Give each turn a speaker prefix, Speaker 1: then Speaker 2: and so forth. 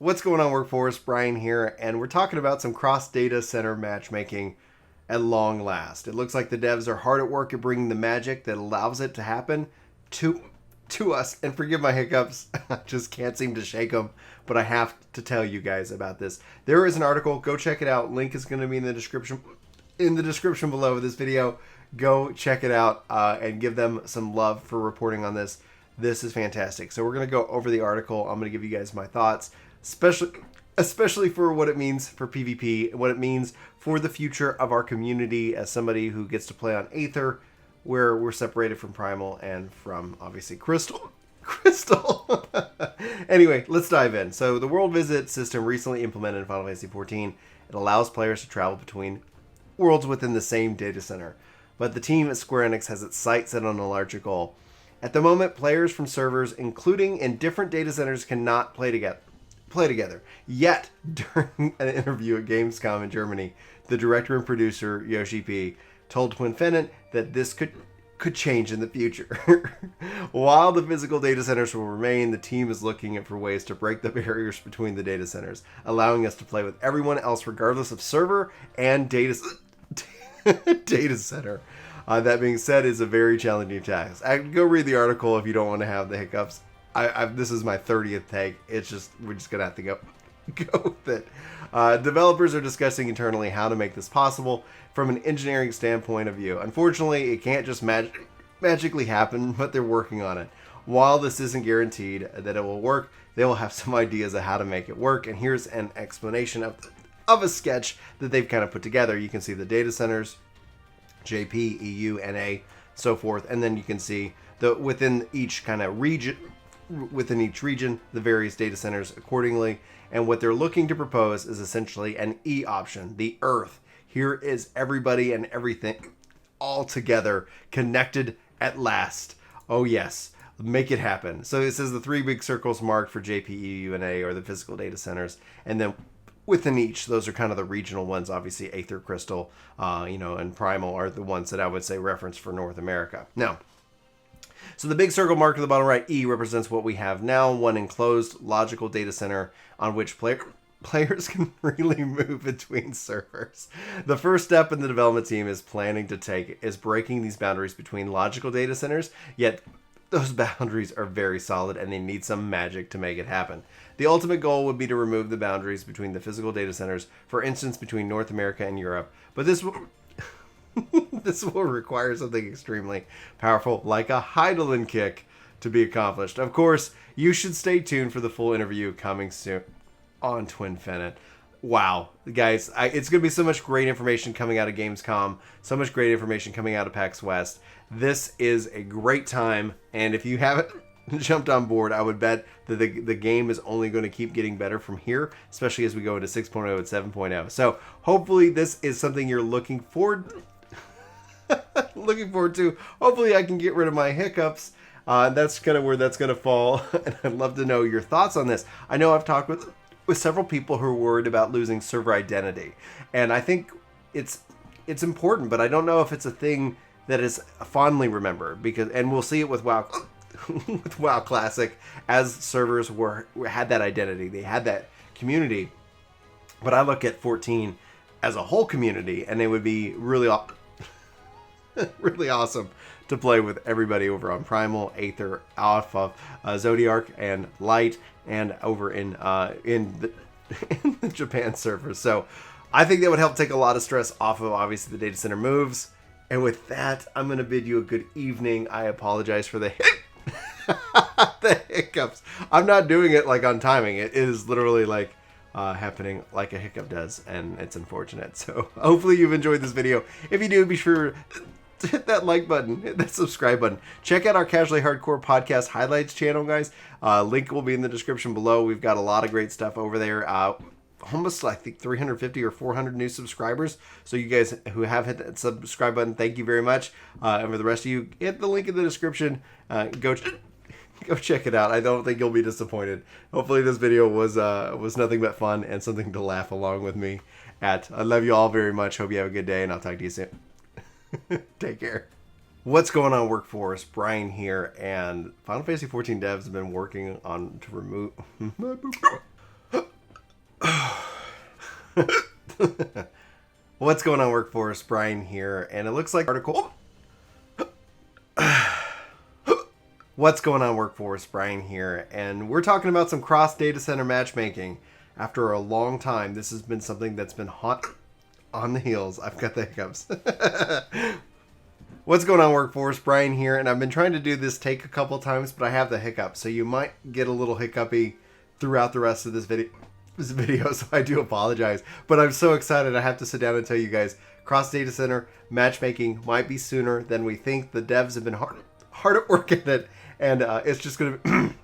Speaker 1: What's going on, Workforce? Brian here, and we're talking about some cross-data center matchmaking at long last. It looks like the devs are hard at work at bringing the magic that allows it to happen to us. And forgive my hiccups, I just can't seem to shake them, but I have to tell you guys about this. There is an article, go check it out. Link is going to be in the description below this video. Go check it out and give them some love for reporting on this. This is fantastic. So we're going to go over the article. I'm going to give you guys my thoughts, especially for what it means for PvP, what it means for the future of our community as somebody who gets to play on Aether, where we're separated from Primal and from, obviously, Crystal. Anyway, let's dive in. So the world visit system recently implemented in Final Fantasy XIV. It allows players to travel between worlds within the same data center. But the team at Square Enix has its sights set on a larger goal. At the moment, players from servers, including in different data centers, cannot play together. Yet, during an interview at Gamescom in Germany, the director and producer, yoshi-p, told Twinfinite that this could change in the future. While the physical data centers will remain, the team is looking for ways to break the barriers between the data centers, allowing us to play with everyone else regardless of server and data center. That being said, is a very challenging task. Go read the article if you don't want to have the hiccups. This is my 30th take. We're just gonna have to go with it. Developers are discussing internally how to make this possible from an engineering standpoint of view. Unfortunately, it can't just magically happen, but they're working on it. While this isn't guaranteed that it will work, they will have some ideas of how to make it work. And here's an explanation of a sketch that they've kind of put together. You can see the data centers, JP, EU, NA, so forth, and then you can see within each kind of region, the various data centers accordingly. And what they're looking to propose is essentially an E option, the Earth. Here is everybody and everything all together, connected at last. Oh yes, make it happen. So it says the three big circles marked for JP, EU, and A are the physical data centers, and then within each, those are kind of the regional ones. Obviously, Aether, Crystal, and Primal are the ones that I would say reference for North America. Now, so the big circle marked at the bottom right, E, represents what we have now, one enclosed logical data center on which players can freely move between servers. The first step in the development team is planning to take is breaking these boundaries between logical data centers, yet those boundaries are very solid and they need some magic to make it happen. The ultimate goal would be to remove the boundaries between the physical data centers, for instance, between North America and Europe. But this will require something extremely powerful, like a Heidelin kick, to be accomplished. Of course, you should stay tuned for the full interview coming soon on Twinfinite. Wow, guys, it's going to be so much great information coming out of Gamescom, so much great information coming out of PAX West. This is a great time, and if you haven't jumped on board, I would bet that the game is only going to keep getting better from here, especially as we go into 6.0 and 7.0. So hopefully this is something you're looking forward to. Hopefully I can get rid of my hiccups. That's kind of where that's going to fall. And I'd love to know your thoughts on this. I know I've talked with several people who are worried about losing server identity, and I think it's important, but I don't know if it's a thing that is fondly remembered, and we'll see it with WoW with WoW Classic, as servers had that identity, they had that community. But I look at 14 as a whole community, and it would be really awesome to play with everybody over on Primal, Aether, Alpha, Zodiark, and Light, and over in the Japan servers. So I think that would help take a lot of stress off of, obviously, the data center moves. And with that, I'm going to bid you a good evening. I apologize for the hiccups. I'm not doing it like on timing. It is literally like happening like a hiccup does, and it's unfortunate. So hopefully you've enjoyed this video. If you do, be sure to hit that like button, hit that subscribe button. Check out our Casually Hardcore Podcast Highlights channel, guys. Link will be in the description below. We've got a lot of great stuff over there. Almost, I think, 350 or 400 new subscribers. So you guys who have hit that subscribe button, thank you very much. And for the rest of you, hit the link in the description. Go check it out. I don't think you'll be disappointed. Hopefully this video was nothing but fun and something to laugh along with me at. I love you all very much. Hope you have a good day, and I'll talk to you soon. Take care. What's going on, Workforce? Brian here, and Final Fantasy XIV devs have been working on to remove What's going on, Workforce? Brian here, and it looks like article. What's going on, Workforce? Brian here, and we're talking about some cross data center matchmaking. After a long time, this has been something that's been hot on the heels. I've got the hiccups. What's going on, Workforce? Brian here, and I've been trying to do this take a couple times, but I have the hiccup, so you might get a little hiccupy throughout the rest of this video, so I do apologize. But I'm so excited I have to sit down and tell you guys, cross data center matchmaking might be sooner than we think. The devs have been hard at work at it, and it's just going to